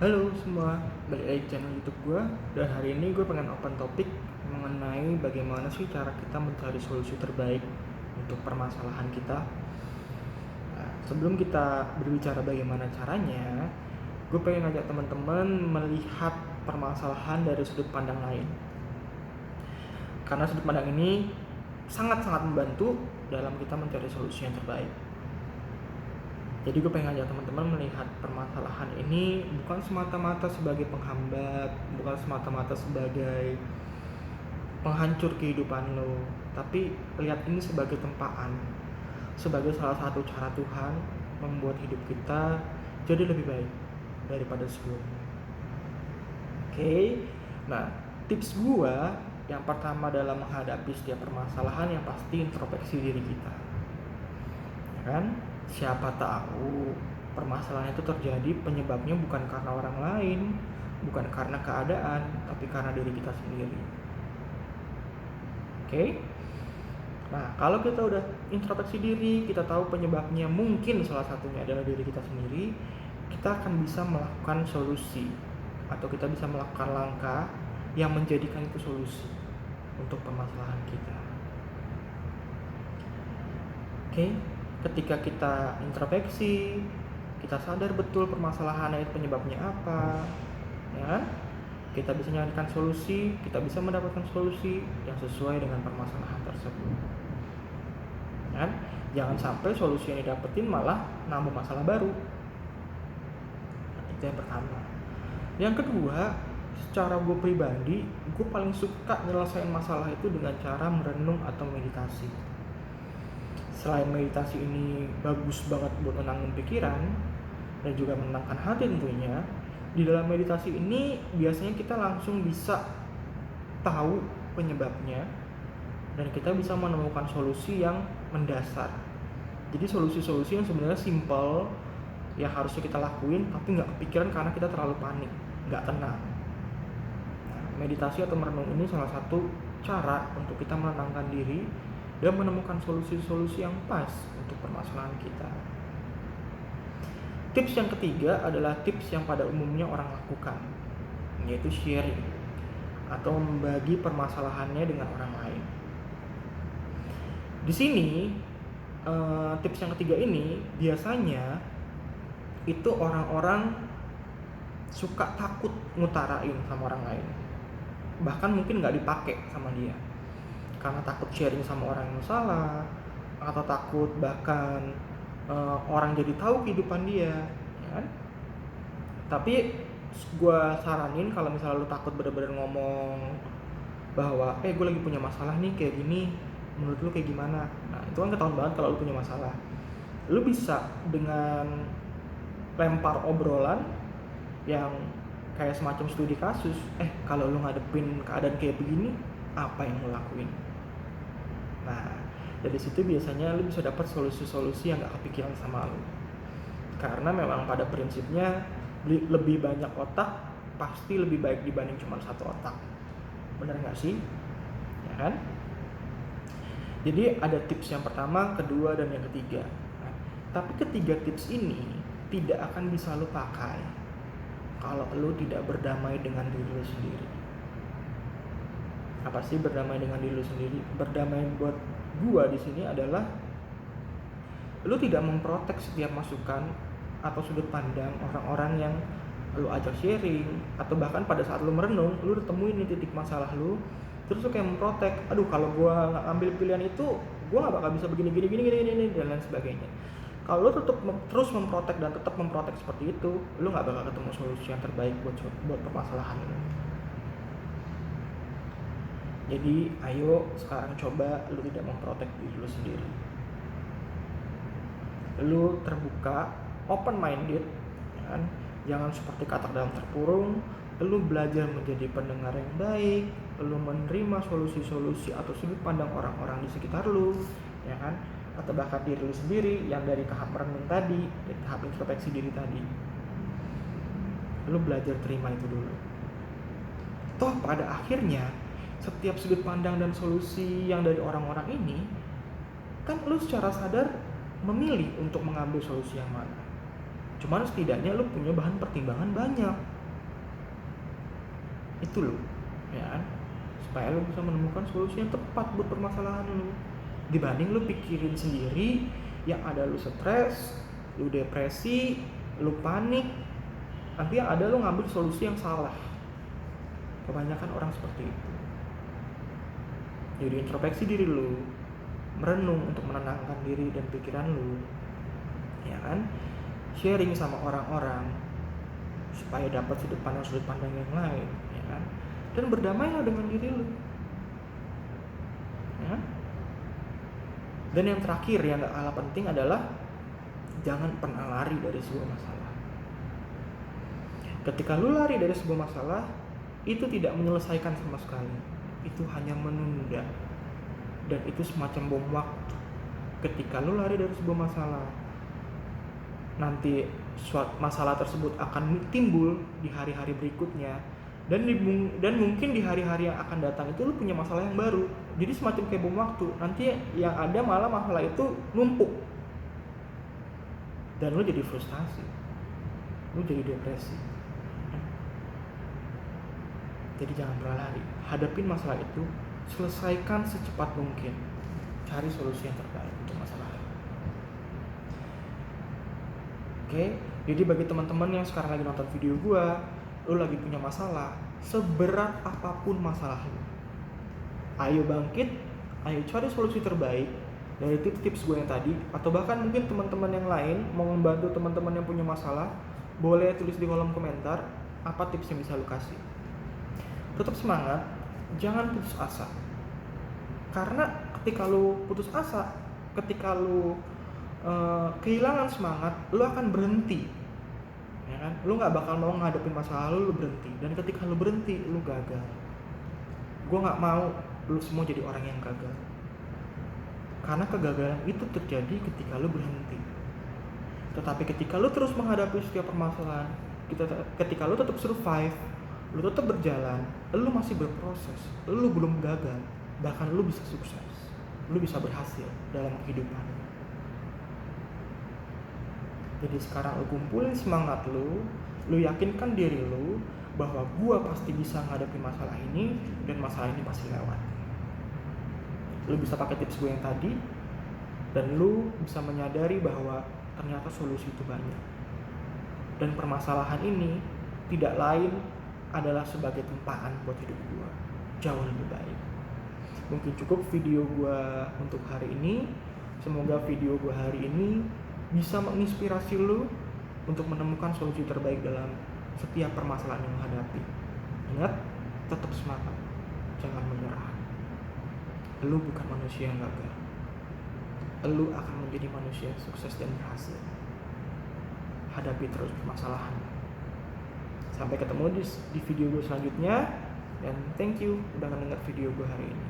Halo semua, balik lagi di channel YouTube gue. Dan hari ini gue pengen open topik mengenai bagaimana sih cara kita mencari solusi terbaik untuk permasalahan kita. Nah, sebelum kita berbicara bagaimana caranya, gue pengen ngajak teman-teman melihat permasalahan dari sudut pandang lain. Karena sudut pandang ini sangat-sangat membantu dalam kita mencari solusi yang terbaik. Jadi gue pengen ngajak teman-teman melihat permasalahan ini bukan semata-mata sebagai penghambat, bukan semata-mata sebagai penghancur kehidupan lo, tapi lihat ini sebagai tempaan, sebagai salah satu cara Tuhan membuat hidup kita jadi lebih baik daripada sebelumnya. Oke, nah tips gue yang pertama dalam menghadapi setiap permasalahan yang pasti introspeksi diri kita, ya kan? Siapa tahu permasalahan itu terjadi penyebabnya bukan karena orang lain, bukan karena keadaan, tapi karena diri kita sendiri. Oke? Nah, kalau kita udah introspeksi diri, kita tahu penyebabnya mungkin salah satunya adalah diri kita sendiri, kita akan bisa melakukan solusi atau kita bisa melakukan langkah yang menjadikan itu solusi untuk permasalahan kita. Oke? Ketika kita introspeksi, kita sadar betul permasalahannya itu penyebabnya apa, ya kan? Kita bisa nyarikan solusi, kita bisa mendapatkan solusi yang sesuai dengan permasalahan tersebut, ya kan? Jangan sampai solusi yang didapetin malah nambah masalah baru. Nah, itu yang pertama. Yang kedua, secara gue pribadi, gue paling suka nyelesain masalah itu dengan cara merenung atau meditasi. Selain meditasi ini bagus banget buat menenangin pikiran dan juga menenangkan hati tentunya, di dalam meditasi ini biasanya kita langsung bisa tahu penyebabnya dan kita bisa menemukan solusi yang mendasar. Jadi solusi-solusi yang sebenarnya simple yang harusnya kita lakuin tapi nggak kepikiran karena kita terlalu panik, nggak tenang. Nah, meditasi atau merenung ini salah satu cara untuk kita menenangkan diri dan menemukan solusi-solusi yang pas untuk permasalahan kita. Tips yang ketiga adalah tips yang pada umumnya orang lakukan, yaitu sharing atau membagi permasalahannya dengan orang lain. Di sini tips yang ketiga ini biasanya itu orang-orang suka takut ngutarain sama orang lain, bahkan mungkin nggak dipakai sama dia karena takut sharing sama orang yang salah, atau takut bahkan orang jadi tahu kehidupan dia, ya kan? Tapi gue saranin kalau misalnya lu takut bener-bener ngomong bahwa gue lagi punya masalah nih kayak gini, menurut lu kayak gimana? Nah itu kan ketahuan banget kalau lu punya masalah. Lu bisa dengan lempar obrolan yang kayak semacam studi kasus. Kalau lu ngadepin keadaan kayak begini, apa yang lu lakuin? Nah, dari situ biasanya lu bisa dapat solusi-solusi yang gak kepikiran sama lu. Karena memang pada prinsipnya lebih banyak otak pasti lebih baik dibanding cuma satu otak. Bener gak sih? Ya kan? Jadi ada tips yang pertama, kedua, dan yang ketiga. Nah, tapi ketiga tips ini tidak akan bisa lu pakai kalau lu tidak berdamai dengan diri lu sendiri. Apa sih berdamai dengan diri lu sendiri? Berdamai buat gua di sini adalah lu tidak memprotek setiap masukan atau sudut pandang orang-orang yang lu ajak sharing, atau bahkan pada saat lu merenung, lu udah temuin nih titik masalah lu, terus lu kayak memprotek, aduh kalau gua nggak ambil pilihan itu, gua nggak bakal bisa begini dan lain sebagainya. Kalau lu terus memprotek dan tetap memprotek seperti itu, lu nggak bakal ketemu solusi yang terbaik buat permasalahan lu. Jadi ayo sekarang coba lu tidak memprotek diri lu sendiri. Lu terbuka, open minded, ya kan? Jangan seperti katak dalam terkurung. Lu belajar menjadi pendengar yang baik, lu menerima solusi-solusi atau sudut pandang orang-orang di sekitar lu, ya kan? Atau bahkan diri lu sendiri yang dari tahap merenung tadi, dari tahap introspeksi diri tadi. Lu belajar terima itu dulu. Toh pada akhirnya setiap sudut pandang dan solusi yang dari orang-orang ini kan lu secara sadar memilih untuk mengambil solusi yang mana. Cuman setidaknya lu punya bahan pertimbangan banyak. Itu loh, ya kan? Supaya lu bisa menemukan solusi yang tepat buat permasalahan lu. Dibanding lu pikirin sendiri, yang ada lu stres, lu depresi, lu panik, nanti yang ada lu ngambil solusi yang salah. Kebanyakan orang seperti itu. Jadi introspeksi diri lu, merenung untuk menenangkan diri dan pikiran lu, ya kan? Sharing sama orang-orang supaya dapat sudut pandang yang lain, ya kan? Dan berdamailah dengan diri lu, ya. Dan yang terakhir yang gak kalah penting adalah jangan pernah lari dari sebuah masalah. Ketika lu lari dari sebuah masalah, itu tidak menyelesaikan sama sekali. Itu hanya menunda. Dan itu semacam bom waktu. Ketika lu lari dari sebuah masalah, nanti masalah tersebut akan timbul di hari-hari berikutnya. Dan mungkin di hari-hari yang akan datang itu lu punya masalah yang baru. Jadi semacam kayak bom waktu. Nanti yang ada malah masalah itu numpuk. Dan lu jadi frustasi. Lu jadi depresi. Jadi jangan pernah lari. Hadapin masalah itu, selesaikan secepat mungkin. Cari solusi yang terbaik untuk masalah itu. Oke, jadi bagi teman-teman yang sekarang lagi nonton video gua, lu lagi punya masalah, seberat apapun masalah lu, ayo bangkit, ayo cari solusi terbaik dari tips-tips gue yang tadi. Atau bahkan mungkin teman-teman yang lain mau membantu teman-teman yang punya masalah, boleh tulis di kolom komentar apa tips yang bisa lu kasih. Tetap semangat, jangan putus asa. Karena ketika lu putus asa, ketika lu kehilangan semangat, lu akan berhenti, ya kan? Lu nggak bakal mau ngadepin masalah lu berhenti. Dan ketika lu berhenti, lu gagal. Gue nggak mau lu semua jadi orang yang gagal. Karena kegagalan itu terjadi ketika lu berhenti. Tetapi ketika lu terus menghadapi setiap permasalahan, ketika lu tetap survive, lu tetap berjalan, lu masih berproses, lu belum gagal, bahkan lu bisa sukses, lu bisa berhasil dalam kehidupan. Jadi sekarang lu kumpulin semangat lu yakinkan diri lu bahwa gua pasti bisa ngadepin masalah ini dan masalah ini pasti lewat. Lu bisa pakai tips gue yang tadi dan lu bisa menyadari bahwa ternyata solusi itu banyak. Dan permasalahan ini tidak lain adalah sebagai tempaan buat hidup gue jauh lebih baik. Mungkin cukup video gue untuk hari ini. Semoga video gue hari ini bisa menginspirasi lu untuk menemukan solusi terbaik dalam setiap permasalahan yang menghadapi. Ingat, tetap semangat, jangan menyerah. Lu bukan manusia yang gagal. Lu akan menjadi manusia yang sukses dan berhasil. Hadapi terus permasalahan. Sampai ketemu di video gue selanjutnya. Dan thank you udah mendengar video gue hari ini.